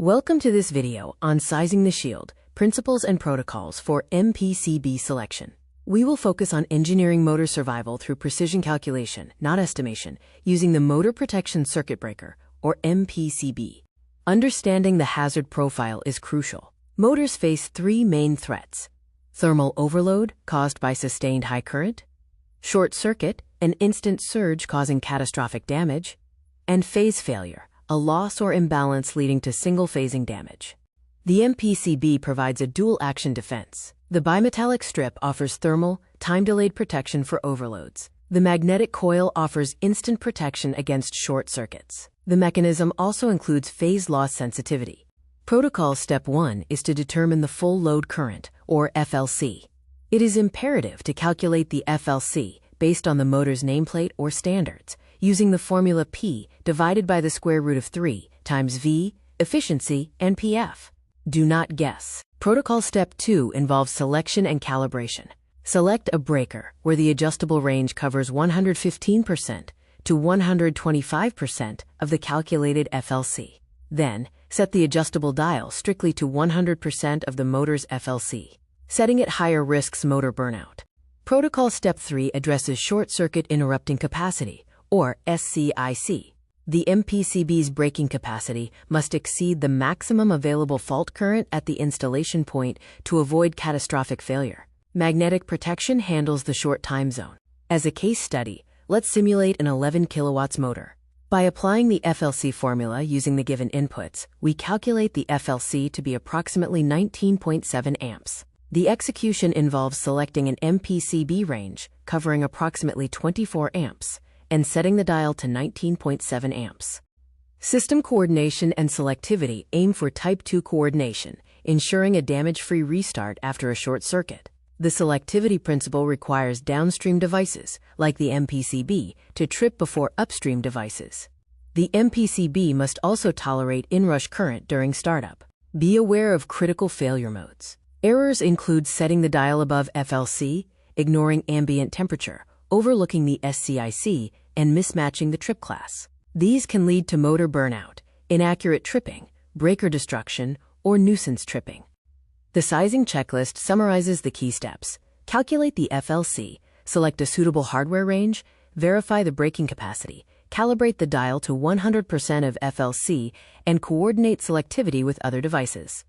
Welcome to this video on Sizing the Shield, Principles and Protocols for MPCB Selection. We will focus on engineering motor survival through precision calculation, not estimation, using the Motor Protection Circuit Breaker, or MPCB. Understanding the hazard profile is crucial. Motors face three main threats: thermal overload, caused by sustained high current; short circuit, an instant surge causing catastrophic damage; and phase failure, a loss or imbalance leading to single-phasing damage. The MPCB provides a dual-action defense. The bimetallic strip offers thermal, time-delayed protection for overloads. The magnetic coil offers instant protection against short circuits. The mechanism also includes phase loss sensitivity. Protocol Step 1 is to determine the full load current, or FLC. It is imperative to calculate the FLC based on the motor's nameplate or standards, using the formula P divided by the square root of 3 times V, efficiency, and PF. Do not guess. Protocol Step 2 involves selection and calibration. Select a breaker where the adjustable range covers 115% to 125% of the calculated FLC. Then, set the adjustable dial strictly to 100% of the motor's FLC. Setting it higher risks motor burnout. Protocol Step 3 addresses short circuit interrupting capacity, or SCIC. The MPCB's braking capacity must exceed the maximum available fault current at the installation point to avoid catastrophic failure. Magnetic protection handles the short time zone. As a case study, let's simulate an 11 kilowatts motor. By applying the FLC formula using the given inputs, we calculate the FLC to be approximately 19.7 amps. The execution involves selecting an MPCB range covering approximately 24 amps, and setting the dial to 19.7 amps. System coordination and selectivity aim for Type 2 coordination, ensuring a damage-free restart after a short circuit. The selectivity principle requires downstream devices, like the MPCB, to trip before upstream devices. The MPCB must also tolerate inrush current during startup. Be aware of critical failure modes. Errors include setting the dial above FLC, ignoring ambient temperature, overlooking the SCIC, and mismatching the trip class. These can lead to motor burnout, inaccurate tripping, breaker destruction, or nuisance tripping. The sizing checklist summarizes the key steps. Calculate the FLC, select a suitable hardware range, verify the braking capacity, calibrate the dial to 100% of FLC, and coordinate selectivity with other devices.